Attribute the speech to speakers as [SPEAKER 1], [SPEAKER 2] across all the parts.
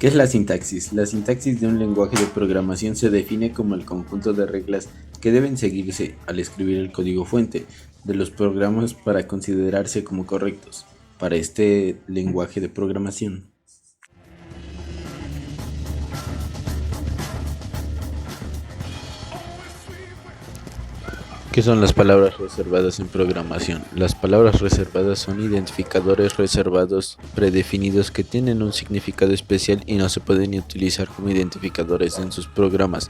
[SPEAKER 1] ¿Qué es la sintaxis? La sintaxis de un lenguaje de programación se define como el conjunto de reglas que deben seguirse al escribir el código fuente de los programas para considerarse como correctos para este lenguaje de programación. ¿Qué son las palabras reservadas en programación? Las palabras reservadas son identificadores reservados predefinidos que tienen un significado especial y no se pueden utilizar como identificadores en sus programas,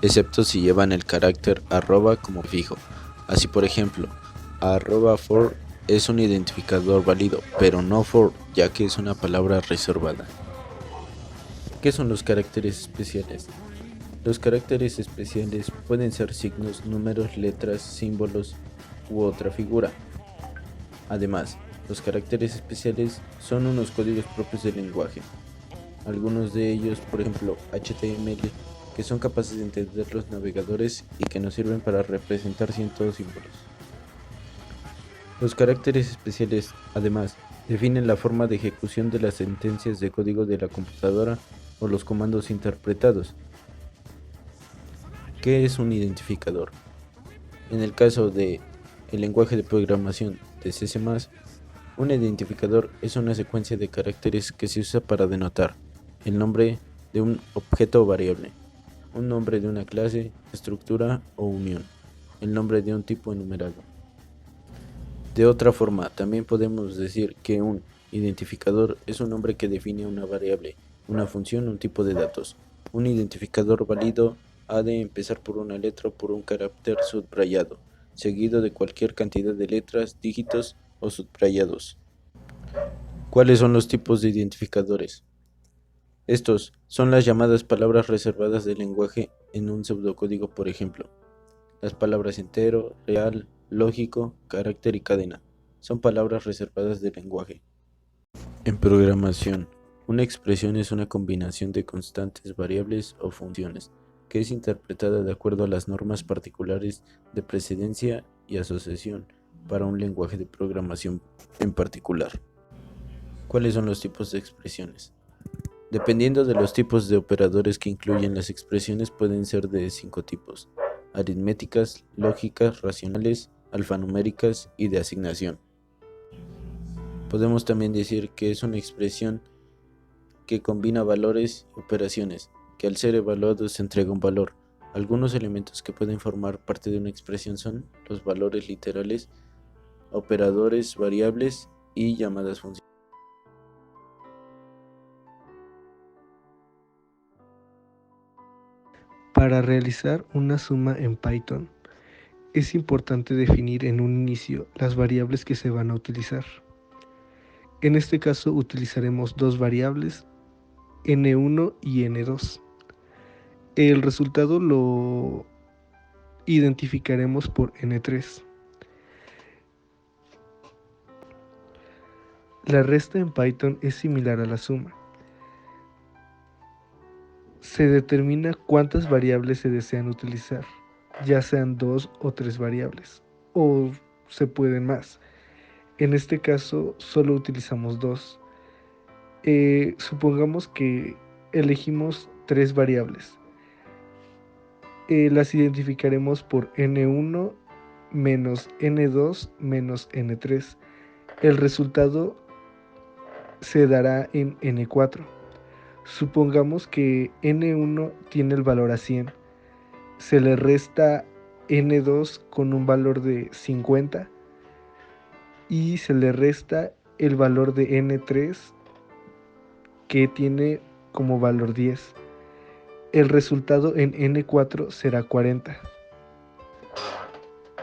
[SPEAKER 1] excepto si llevan el carácter arroba como fijo. Así, por ejemplo, arroba for es un identificador válido, pero no for, ya que es una palabra reservada. ¿Qué son los caracteres especiales? Los caracteres especiales pueden ser signos, números, letras, símbolos u otra figura. Además, los caracteres especiales son unos códigos propios del lenguaje. Algunos de ellos, por ejemplo, HTML, que son capaces de entender los navegadores y que nos sirven para representar ciertos símbolos. Los caracteres especiales, además, definen la forma de ejecución de las sentencias de código de la computadora o los comandos interpretados. ¿Qué es un identificador? En el caso de el lenguaje de programación de C++, un identificador es una secuencia de caracteres que se usa para denotar el nombre de un objeto o variable, un nombre de una clase, estructura o unión, el nombre de un tipo enumerado. De otra forma, también podemos decir que un identificador es un nombre que define una variable, una función, un tipo de datos. Un identificador válido ha de empezar por una letra o por un carácter subrayado, seguido de cualquier cantidad de letras, dígitos o subrayados. ¿Cuáles son los tipos de identificadores? Estos son las llamadas palabras reservadas del lenguaje en un pseudocódigo, por ejemplo. Las palabras entero, real, lógico, carácter y cadena son palabras reservadas del lenguaje. En programación, una expresión es una combinación de constantes, variables o funciones que es interpretada de acuerdo a las normas particulares de precedencia y asociación para un lenguaje de programación en particular. ¿Cuáles son los tipos de expresiones? Dependiendo de los tipos de operadores que incluyen las expresiones pueden ser de 5 tipos: aritméticas, lógicas, racionales, alfanuméricas y de asignación. Podemos también decir que es una expresión que combina valores y operaciones, que al ser evaluados se entrega un valor. Algunos elementos que pueden formar parte de una expresión son los valores literales, operadores, variables y llamadas funciones.
[SPEAKER 2] Para realizar una suma en Python, es importante definir en un inicio las variables que se van a utilizar. En este caso utilizaremos dos variables, n1 y n2. El resultado lo identificaremos por n3. La resta en Python es similar a la suma. Se determina cuántas variables se desean utilizar, ya sean dos o tres variables, o se pueden más. En este caso solo utilizamos dos. Supongamos que elegimos tres variables. Las identificaremos por n1 menos n2 menos n3. El resultado se dará en n4. Supongamos que n1 tiene el valor a 100. Se le resta n2 con un valor de 50 y se le resta el valor de n3 que tiene como valor 10. El resultado en n4 será 40.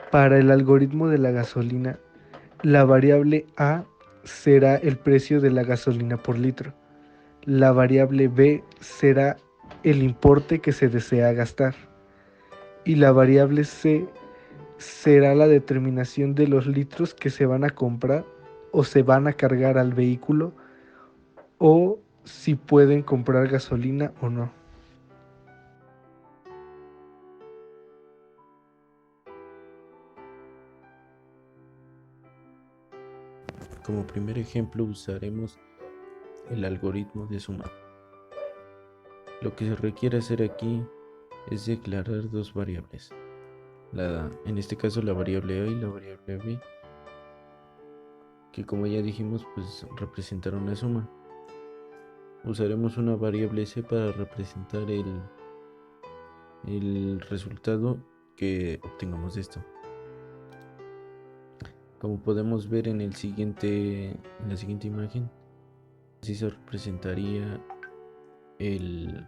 [SPEAKER 2] Para el algoritmo de la gasolina, la variable A será el precio de la gasolina por litro. La variable B será el importe que se desea gastar. Y la variable C será la determinación de los litros que se van a comprar o se van a cargar al vehículo, o si pueden comprar gasolina o no.
[SPEAKER 1] Como primer ejemplo usaremos el algoritmo de suma. Lo que se requiere hacer aquí es declarar dos variables. En este caso la variable A y la variable B, que como ya dijimos, pues representarán una suma. Usaremos una variable C para representar el resultado que obtengamos de esto. Como podemos ver en la siguiente imagen, así se representaría el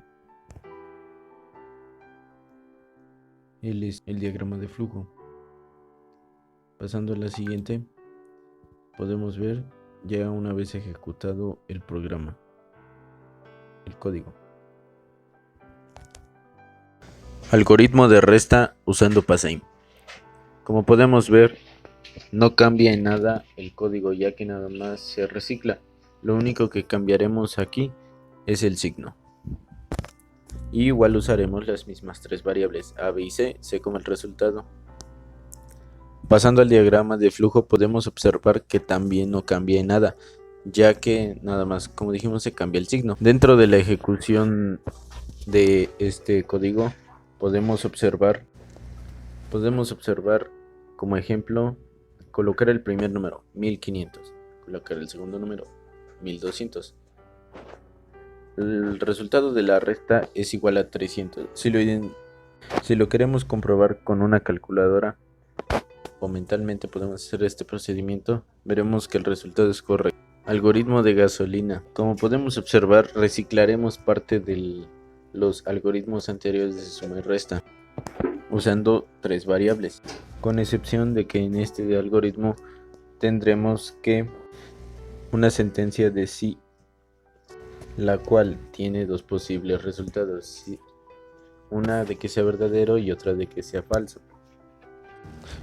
[SPEAKER 1] diagrama de flujo. Pasando a la siguiente, podemos ver ya una vez ejecutado el programa, el código. Algoritmo de resta usando Passim. Como podemos ver, no cambia en nada el código, ya que nada más se recicla. Lo único que cambiaremos aquí es el signo. Y igual usaremos las mismas tres variables A, B y C como el resultado. Pasando al diagrama de flujo, podemos observar que también no cambia en nada, ya que nada más, como dijimos, se cambia el signo. Dentro de la ejecución de este código podemos observar como ejemplo colocar el primer número 1500, colocar el segundo número 1200. El resultado de la resta es igual a 300. Si lo queremos comprobar con una calculadora o mentalmente podemos hacer este procedimiento, veremos que el resultado es correcto. Algoritmo de gasolina. Como podemos observar, reciclaremos parte de los algoritmos anteriores de suma y resta usando tres variables, con excepción de que en este algoritmo tendremos que una sentencia de sí, la cual tiene dos posibles resultados, una de que sea verdadero y otra de que sea falso.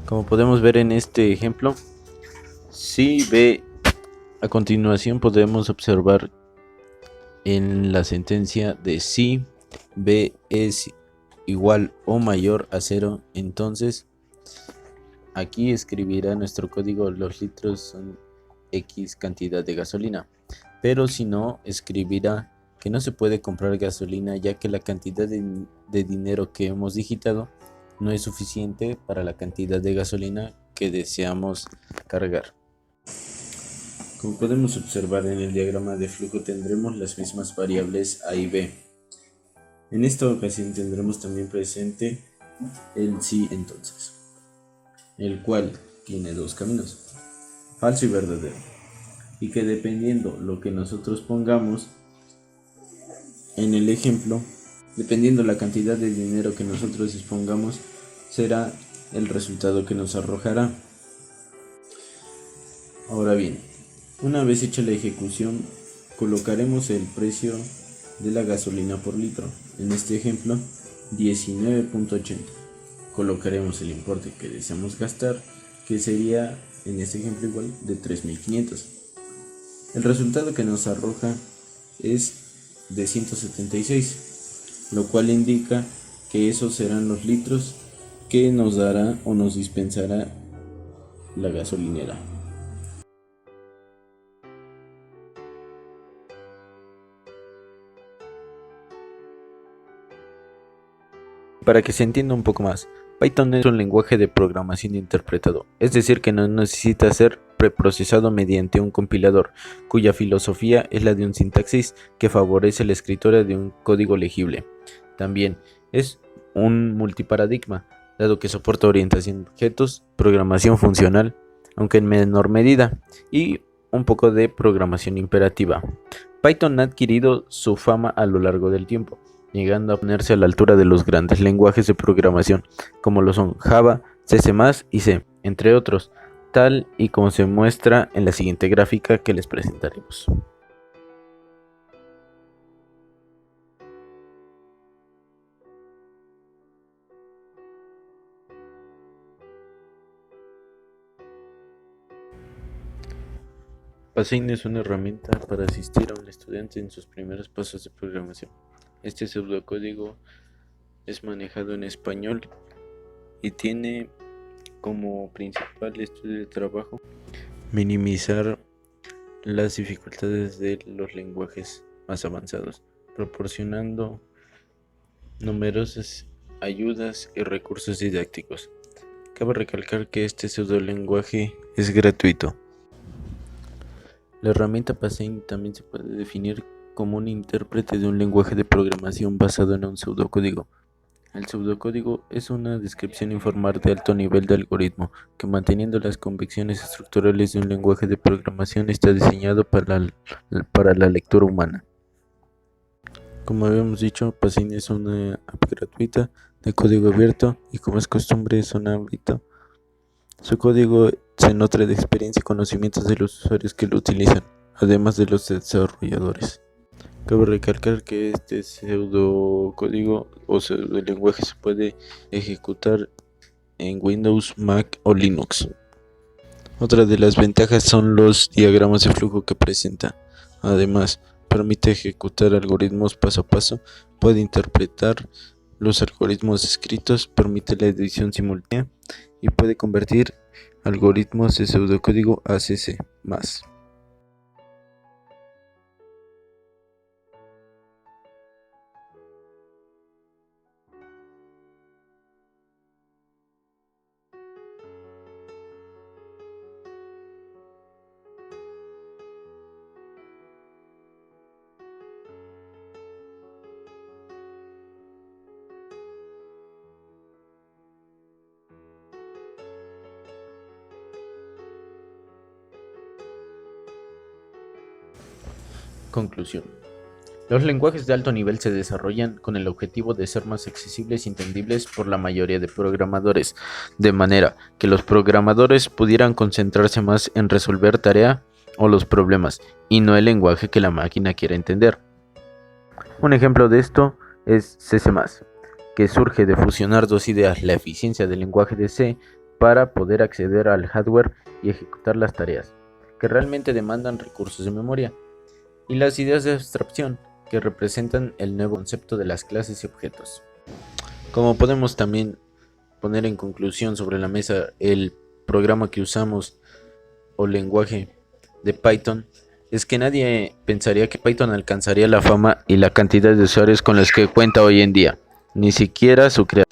[SPEAKER 1] Como podemos ver en este ejemplo, si B, a continuación podemos observar en la sentencia de si B es igual o mayor a 0, entonces aquí escribirá nuestro código: los litros son X cantidad de gasolina. Pero si no, escribirá que no se puede comprar gasolina, ya que la cantidad de dinero que hemos digitado no es suficiente para la cantidad de gasolina que deseamos cargar. Como podemos observar en el diagrama de flujo, tendremos las mismas variables A y B. En esta ocasión tendremos también presente el sí entonces, el cual tiene dos caminos, falso y verdadero, y que dependiendo lo que nosotros pongamos en el ejemplo, dependiendo la cantidad de dinero que nosotros dispongamos, será el resultado que nos arrojará. Ahora bien, una vez hecha la ejecución, colocaremos el precio de la gasolina por litro, en este ejemplo 19.80. Colocaremos el importe que deseamos gastar, que sería en este ejemplo igual de 3.500. El resultado que nos arroja es de 176, lo cual indica que esos serán los litros que nos dará o nos dispensará la gasolinera. Para que se entienda un poco más, Python es un lenguaje de programación interpretado, es decir, que no necesita ser preprocesado mediante un compilador, cuya filosofía es la de un sintaxis que favorece la escritura de un código legible. También es un multiparadigma, dado que soporta orientación de objetos, programación funcional, aunque en menor medida, y un poco de programación imperativa. Python ha adquirido su fama a lo largo del tiempo, llegando a ponerse a la altura de los grandes lenguajes de programación, como lo son Java, C++ y C, entre otros, tal y como se muestra en la siguiente gráfica que les presentaremos. Passim es una herramienta para asistir a un estudiante en sus primeros pasos de programación. Este pseudocódigo es manejado en español y tiene como principal estudio de trabajo minimizar las dificultades de los lenguajes más avanzados, proporcionando numerosas ayudas y recursos didácticos. Cabe recalcar que este pseudolenguaje es gratuito. La herramienta Pasein también se puede definir como un intérprete de un lenguaje de programación basado en un pseudocódigo. El pseudocódigo es una descripción informal de alto nivel de algoritmo que, manteniendo las convenciones estructurales de un lenguaje de programación, está diseñado para la lectura humana. Como habíamos dicho, Pasein es una app gratuita de código abierto y, como es costumbre, es un ámbito. Su código se nutre de experiencia y conocimientos de los usuarios que lo utilizan, además de los desarrolladores. Cabe recalcar que este pseudocódigo o pseudolenguaje se puede ejecutar en Windows, Mac o Linux. Otra de las ventajas son los diagramas de flujo que presenta. Además, permite ejecutar algoritmos paso a paso, puede interpretar los algoritmos escritos, permite la edición simultánea y puede convertir algoritmos de pseudocódigo a C++. Conclusión. Los lenguajes de alto nivel se desarrollan con el objetivo de ser más accesibles y entendibles por la mayoría de programadores, de manera que los programadores pudieran concentrarse más en resolver tarea o los problemas, y no el lenguaje que la máquina quiera entender. Un ejemplo de esto es C++, que surge de fusionar dos ideas: la eficiencia del lenguaje de C para poder acceder al hardware y ejecutar las tareas, que realmente demandan recursos de memoria, y las ideas de abstracción, que representan el nuevo concepto de las clases y objetos. Como podemos también poner en conclusión sobre la mesa, el programa que usamos o lenguaje de Python es que nadie pensaría que Python alcanzaría la fama y la cantidad de usuarios con los que cuenta hoy en día, ni siquiera su creador.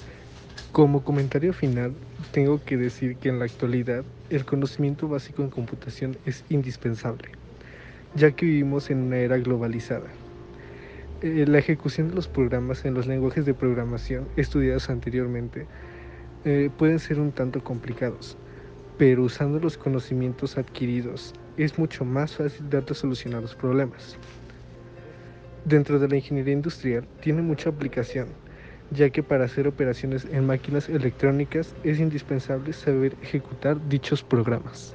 [SPEAKER 2] Como comentario final, tengo que decir que en la actualidad el conocimiento básico en computación es indispensable, ya que vivimos en una era globalizada. La ejecución de los programas en los lenguajes de programación estudiados anteriormente pueden ser un tanto complicados, pero usando los conocimientos adquiridos es mucho más fácil dar solución a los problemas. Dentro de la ingeniería industrial tiene mucha aplicación, ya que para hacer operaciones en máquinas electrónicas es indispensable saber ejecutar dichos programas.